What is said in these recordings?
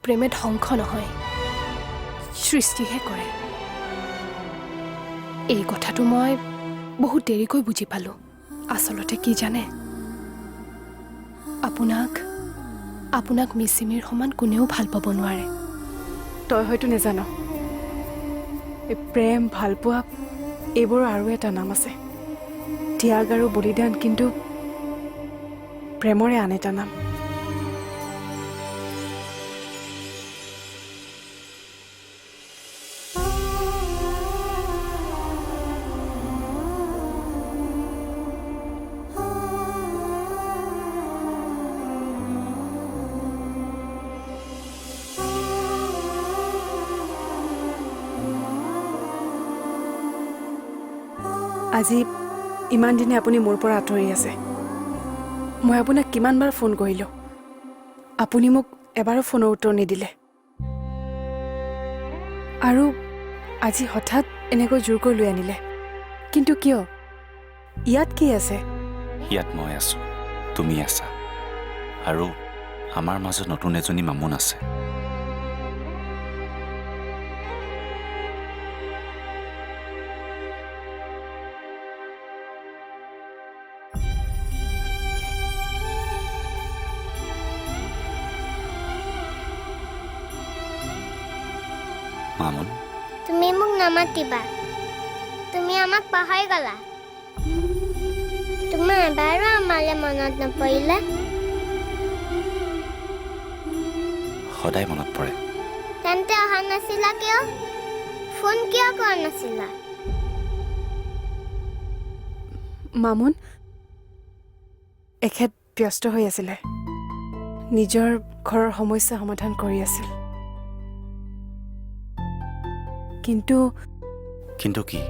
প্ৰেমে ধ্বংস নহয়, সৃষ্টিহে কৰে। এই কথাটো মই বহুত দেৰিকৈ বুজি পালোঁ। আচলতে কি জানে, আপোনাক মিচিমিৰ সমান কোনেও ভাল পাব নোৱাৰে। তই হয়তো নেজান, এই প্ৰেম ভালপোৱা এইবোৰৰ আৰু এটা নাম আছে, ত্যাগ আৰু বলিদান। কিন্তু প্ৰেমৰে আন এটা নাম। আজি ইমান দিনে আপুনি মোৰ পৰা আঁতৰি আছে। মই আপোনাক কিমানবাৰ ফোন কৰিলোঁ, আপুনি মোক এবাৰো ফোনৰ উত্তৰ নিদিলে। আৰু আজি হঠাৎ এনেকৈ জোৰকৈ লৈ আনিলে। কিন্তু কিয়? ইয়াত কি আছে? ইয়াত মই আছোঁ, তুমি আছা, আৰু আমাৰ মাজত নতুন এজনী মামুন আছে। মামুন, তুমি মোক নামাতিবা, তুমি আমাক পাহৰি গলা। তোমাৰ এবাৰো আমালে মনত নপৰিলে? সদায় মনত পৰে। তেন্তে অহা নাছিলা কিয়? ফোন কিয় কৰা নাছিলা? মামুন এখেত ব্যস্ত হৈ আছিলে, নিজৰ ঘৰৰ সমস্যা সমাধান কৰি আছিল। কিন্তু কি?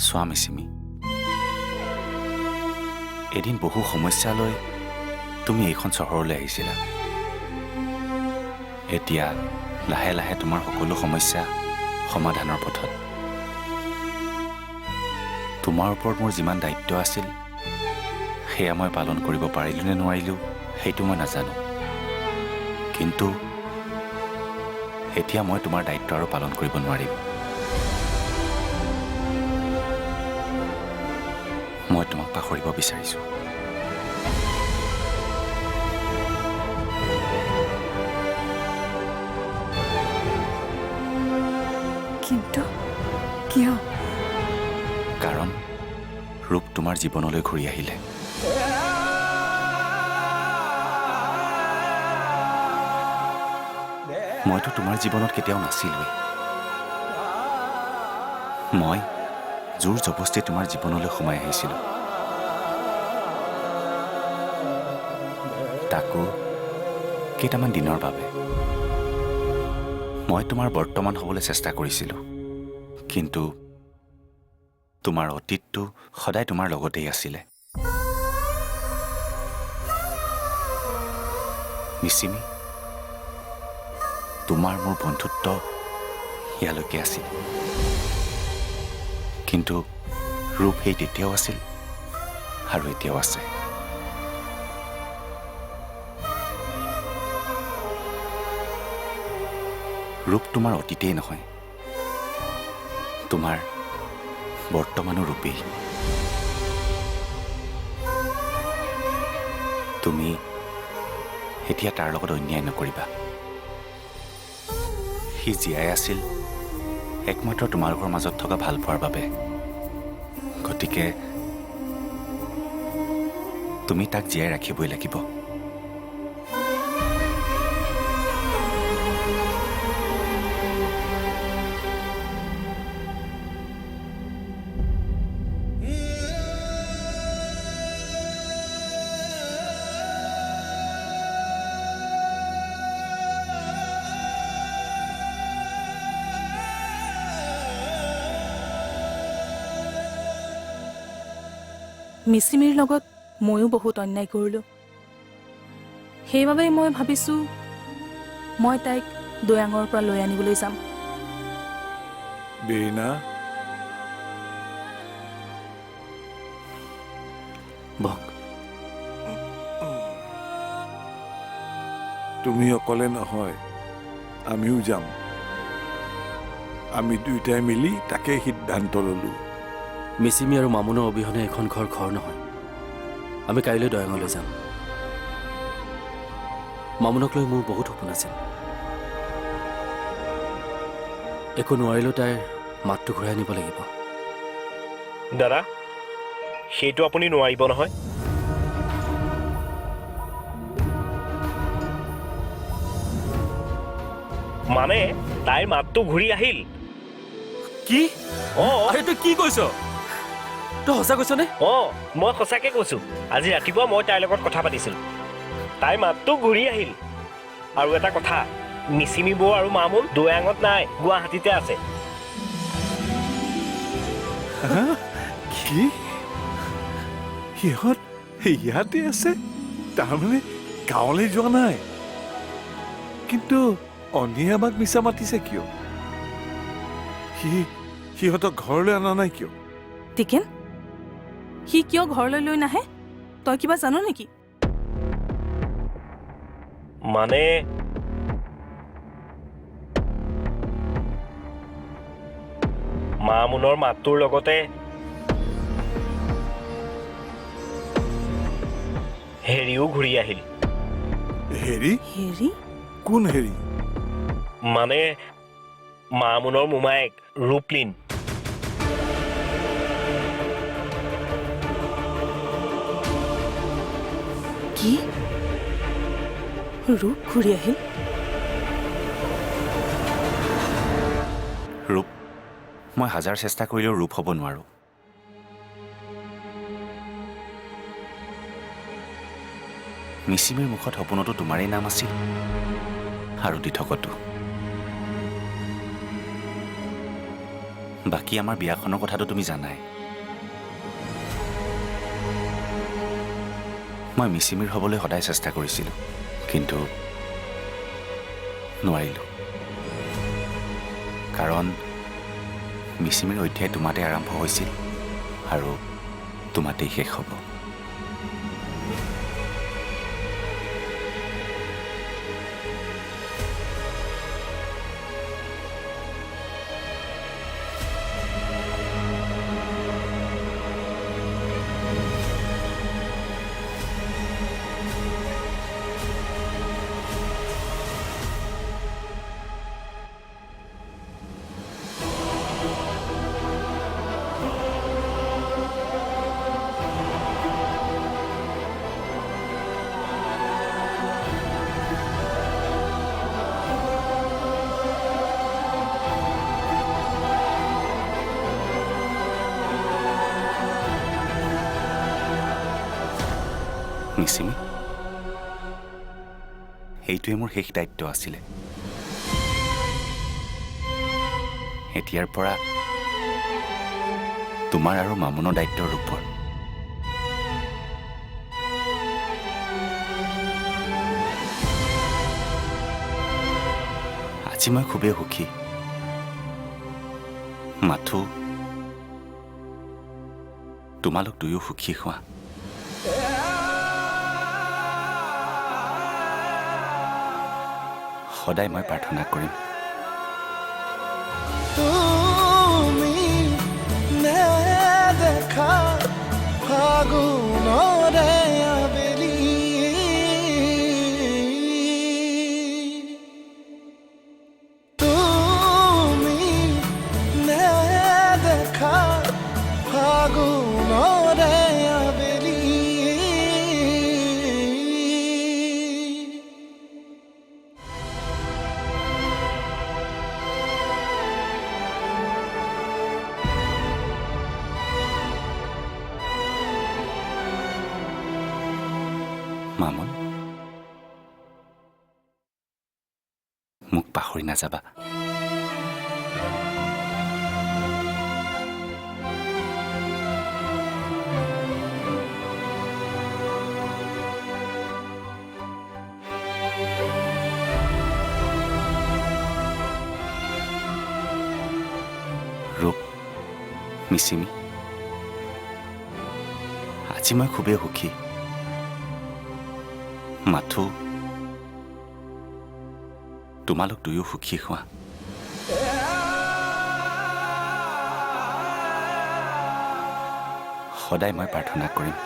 চোৱা মিচিমি, এদিন বহু সমস্যা লৈ তুমি এইখন চহৰলৈ আহিছিলা। এতিয়া লাহে লাহে তোমাৰ সকলো সমস্যা সমাধানৰ পথত। তোমাৰ ওপৰত মোৰ যিমান দায়িত্ব আছিল, সেয়া মই পালন কৰিব পাৰিলোঁ নে নোৱাৰিলোঁ সেইটো মই নাজানো। কিন্তু এতিয়া মই তোমাৰ দায়িত্ব আৰু পালন কৰিব নোৱাৰিম। মই তোমাক পাহৰিব বিচাৰিছোঁ। কিন্তু কিয়? কাৰণ ৰূপ তোমাৰ জীৱনলৈ ঘূৰি আহিলে। মইতো তোমাৰ জীৱনত কেতিয়াও নাছিলোৱেই। মই জোৰ জবস্তি তোমাৰ জীৱনলৈ সোমাই আহিছিলোঁ, তাকো কেইটামান দিনৰ বাবে। মই তোমাৰ বৰ্তমান হ'বলৈ চেষ্টা কৰিছিলোঁ, কিন্তু তোমাৰ অতীতটো সদায় তোমাৰ লগতেই আছিলে। মিচিমি, তোমাৰ মোৰ বন্ধুত্ব ইয়ালৈকে আছিল, কিন্তু ৰূপ সেই তেতিয়াও আছিল আৰু এতিয়াও আছে। ৰূপ তোমাৰ অতীতেই নহয়, তোমাৰ বৰ্তমানো ৰূপেই। তুমি এতিয়া তাৰ লগত অন্যায় নকৰিবা। সি জীয়াই আছিল একমাত্ৰ তোমালোকৰ মাজত থকা ভাল পোৱাৰ বাবে। গতিকে তুমি তাক জীয়াই ৰাখিবই লাগিব। মিচিমিৰ লগত ময়ো বহুত অন্যায় কৰিলোঁ। সেইবাবেই মই ভাবিছোঁ মই তাইক দৈয়াঙৰ পৰা লৈ আনিবলৈ যাম। বীণা, বক। তুমি অকলে নহয়, আমিও যাম। আমি দুয়োটাই মিলি তাকে সিদ্ধান্ত ল'লো। মিচিমি আৰু মামুনৰ অবিহনে এখন ঘৰ নহয়। আমি কাইলৈ দয়াঙলৈ যাম। মামুনক লৈ মোৰ বহুত সপোন আছিল। একো নোৱাৰিলেও তাইৰ মাতটো ঘূৰাই আনিব লাগিব। দাদা, সেইটো আপুনি নোৱাৰিব নহয়। মানে তাইৰ মাতটো ঘূৰি আহিল। কি? অঁ, আৰে তই কি কৈছ? তই সঁচা কৈছনে? অঁ, মই সঁচাকৈ কৈছোঁ। আজি ৰাতিপুৱা মই তাইৰ লগত কথা পাতিছিলোঁ। তাইৰ মাতটো ঘূৰি আহিল। আৰু এটা কথা, মিচিমি বৌ আৰু মামুন দৈয়াঙত নাই, গুৱাহাটীতে আছে। কি? সিহঁত ইয়াতে আছে? তাৰমানে গাঁৱলৈ যোৱা নাই? কিন্তু অনিয়ে আমাক মিছা মাতিছে কিয়? সিহঁতক ঘৰলৈ অনা নাই কিয়? টিকেন, সি কিয় ঘৰলৈ লৈ নাহে? তই কিবা জান নেকি? মানে মামুনৰ মাতটোৰ লগতে হেৰিও ঘূৰি আহিল। হেৰি? হেৰি? কোন হেৰি? মানে মামুনৰ মোমায়েক ৰূপলিন। কি? ৰূপ ঘূৰি আহিল? ৰূপ, মই হাজাৰ চেষ্টা কৰিলেও ৰূপ হ'ব নোৱাৰোঁ। মিচিমিৰ মুখত সপোনতো তোমাৰেই নাম আছিল আৰু দিঠকতো। বাকী আমাৰ বিয়াখনৰ কথাটো তুমি জানাই। মই মিচিমিৰ হ'বলৈ সদায় চেষ্টা কৰিছিলোঁ, কিন্তু নোৱাৰিলোঁ। কাৰণ মিচিমিৰ অধ্যায় তোমাতেই আৰম্ভ হৈছিল আৰু তোমাতেই শেষ হ'ব। মিচিমি, সেইটোৱে মোৰ শেষ দায়িত্ব আছিলে। এতিয়াৰ পৰা তোমাৰ আৰু মামুনৰ দায়িত্বৰ ওপৰত। আজি মই খুবেই সুখী। মাথো তোমালোক দুয়ো সুখী হোৱা। সদায় মই প্ৰাৰ্থনা কৰিম। তুমি নেদেখা ফাগুনৰে আবেলি, তুমি নেদেখা ফাগুনৰে আবেলি, মামুন, মোক পাহৰি নাযাবা। ৰূপ, মিচিমি, আজি মই খুবেই সুখী। মাথো তোমালোক দুয়ো সুখী হোৱা। সদায় মই প্ৰাৰ্থনা কৰিম।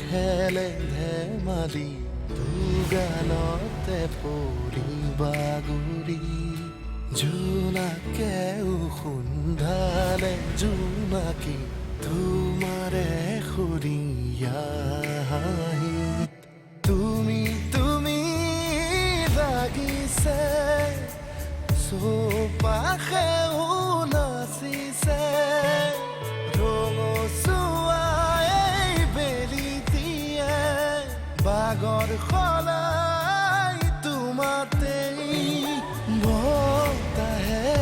খেলে ধেমালি দুগালতে পৰি বাগৰি জোনাকে সুন্ধালে জোনাকী তোমাৰে সৰিয়া তুমি তুমি লাগিছে চৌপাশে নাচিছে বাগৰ সলাই তোমাতেই বতাহে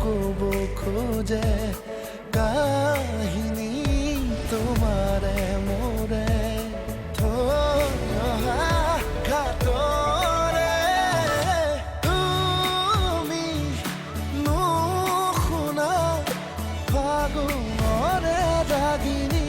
ক'ব খোজে কাহিনী তোমাৰে মোৰে থৈ অহা ঘাটৰে তুমি নুশুনা ফাগুনৰে দাগিনী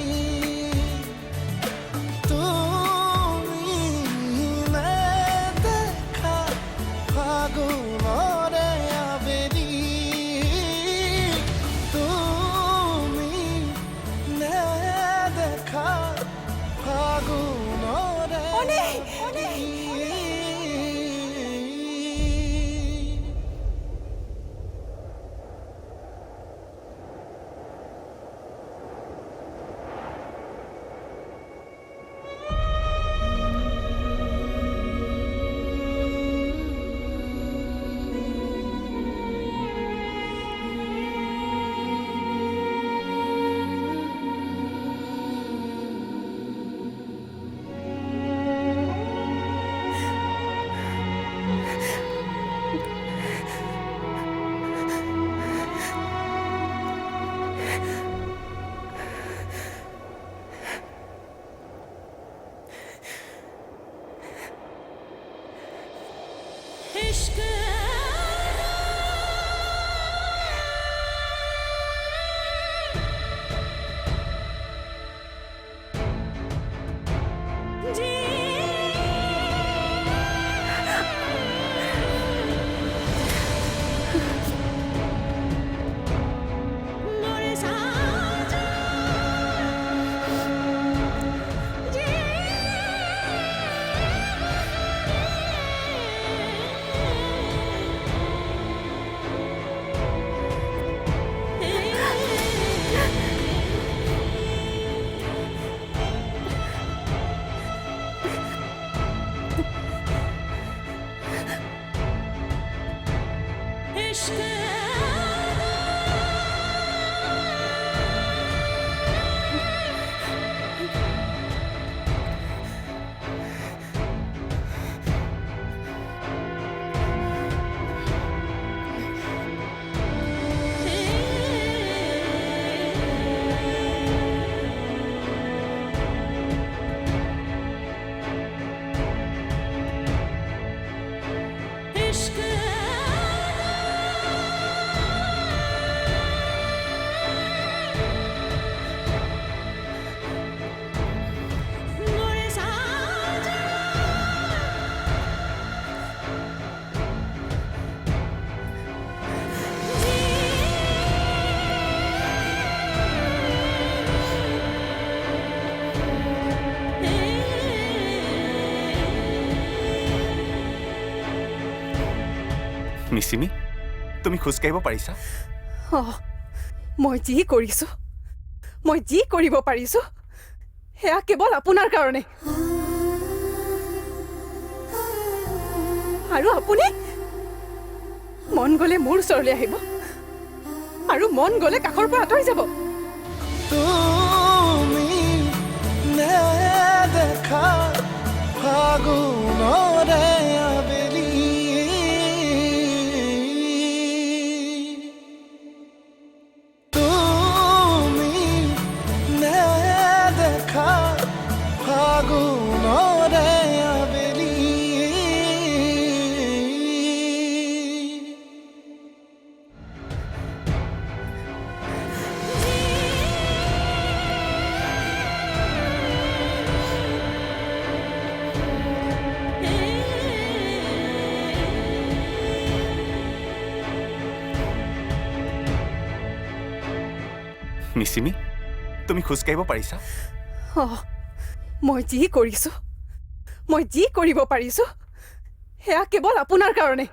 মিচিমি তুমি খোজকাঢ়িব পাৰিছা মই যি কৰিছোঁ মই যি কৰিব পাৰিছোঁ সেয়া কেৱল আপোনাৰ কাৰণে আৰু আপুনি মন গ'লে মোৰ ওচৰলৈ আহিব আৰু মন গ'লে কাষৰ পৰা আঁতৰি যাব তুমি নেদেখা ফাগুনৰে আবেলি তুমি নেদেখা ফাগুনৰে আবেলি মিচিমি তুমি খোজকাঢ়িব পাৰিছা মই যি কৰিছোঁ মই যি কৰিব পাৰিছোঁ সেয়া কেৱল আপোনাৰ কাৰণে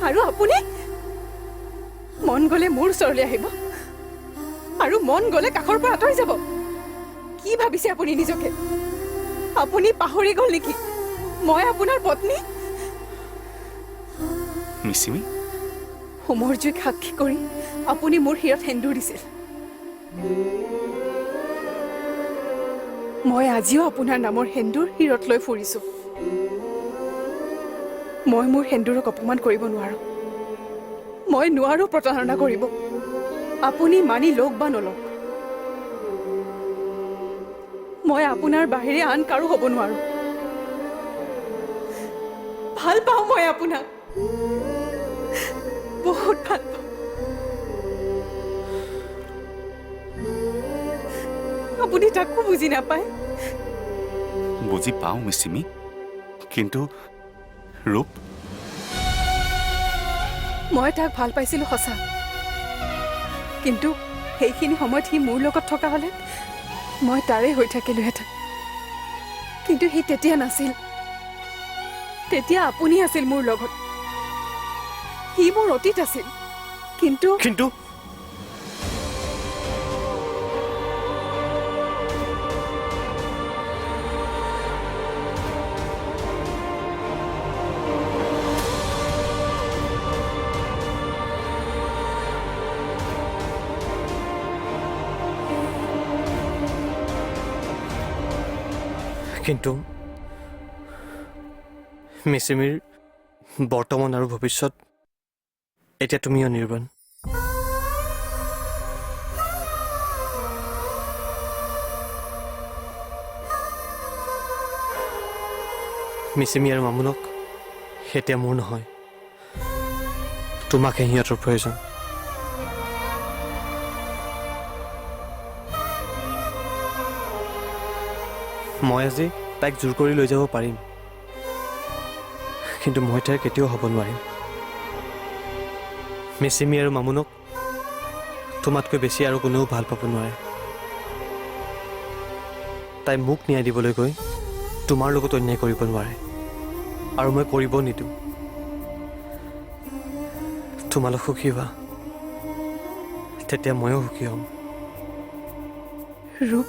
আৰু আপুনি মন গ'লে মোৰ ওচৰলৈ আহিব আৰু মন গ'লে কাষৰ পৰা আঁতৰি যাব কি ভাবিছে আপুনি নিজকে আপুনি পাহৰি গ'ল নেকি মই আপোনাৰ পত্নী মিচিমি হোমৰ জুইক সাক্ষী কৰি আপুনি মোৰ শিৰত সেন্দুৰ দিছিল মই আজিও আপোনাৰ নামৰ সেন্দুৰ শিৰত লৈ ফুৰিছোঁ মই মোৰ সেন্দুৰক অপমান কৰিব নোৱাৰোঁ মই নোৱাৰোঁ প্ৰতাৰণা কৰিব আপুনি মানি লওক বা নলওক মই আপোনাৰ বাহিৰে আন কাৰো হ'ব নোৱাৰোঁ ভাল পাওঁ মই আপোনাক বহুত ভাল পাওঁ আপুনি তাকো বুজি নাপায় বুজি পাওঁ মিচিমি কিন্তু ৰূপ মই তাক ভাল পাইছিলোঁ সঁচা কিন্তু সেইখিনি সময়ত সি মোৰ লগত থকা হ'লে মই তাৰে হৈ থাকিলোহেঁতেন কিন্তু সি তেতিয়া নাছিল তেতিয়া আপুনি আছিল মোৰ লগত সি মোৰ অতীত আছিল কিন্তু কিন্তু কিন্তু মিচিমিৰ বৰ্তমান আৰু ভৱিষ্যত এতিয়া তুমি অনিৰ্বাণ মিচিমি আৰু মামুনক এতিয়া মোৰ নহয় তোমাকহে সিহঁতৰ প্ৰয়োজন মই আজি তাইক জোৰ কৰি লৈ যাব পাৰিম কিন্তু মই তাইৰ কেতিয়াও হ'ব নোৱাৰিম মিচিমি আৰু মামুনক তোমাতকৈ বেছি আৰু কোনেও ভাল পাব নোৱাৰে তাই মোক ন্যায় দিবলৈ গৈ তোমাৰ লগত অন্যায় কৰিব নোৱাৰে আৰু মই কৰিব নিদিওঁ তোমালোক সুখী হোৱা তেতিয়া ময়ো সুখী হ'ম ৰূপ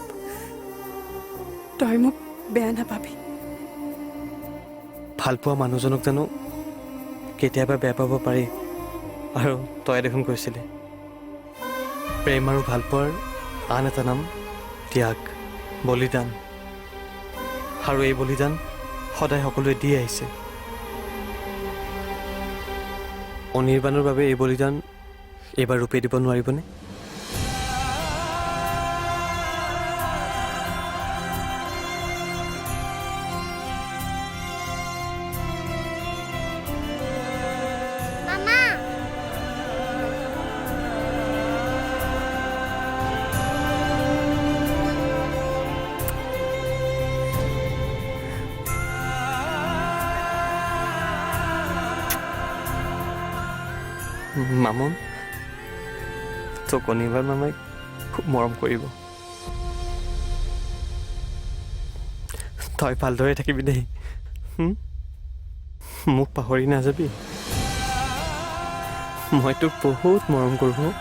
তই মোক বেয়া নাপাবি ভাল পোৱা মানুহজনক জানো কেতিয়াবা বেয়া পাব পাৰি আৰু তই দেখোন কৈছিলি প্ৰেম আৰু ভাল পোৱাৰ আন এটা নাম ত্যাগ বলিদান আৰু এই বলিদান সদায় সকলোৱে দি আহিছে অনিৰ্বাণৰ বাবে এই বলিদান এইবাৰ ৰূপে দিব নোৱাৰিবনে মামা মামুন তোক অনিৰ্বাণ মামাই খুব মৰম কৰিব তই ভালদৰে থাকিবি দেই মোক পাহৰি নাযাবি মই তোক বহুত মৰম কৰোঁ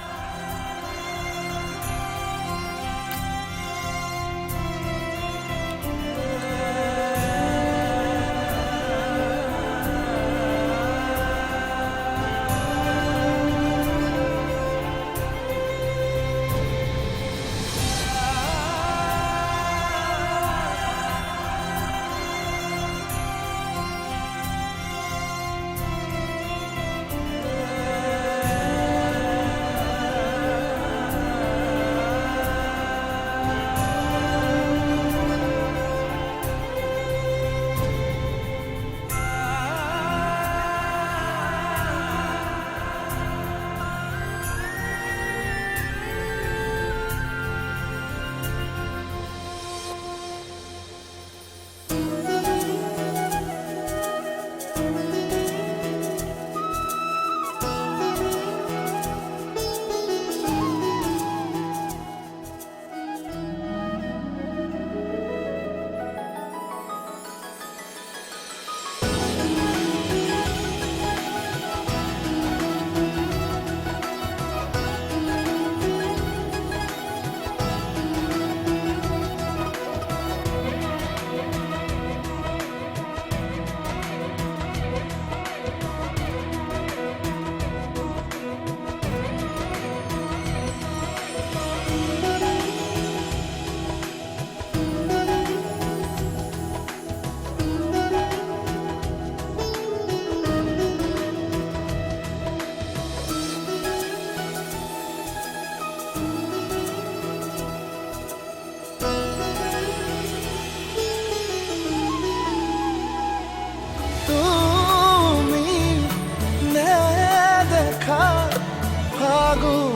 তুমি নেদেখা ফাগুন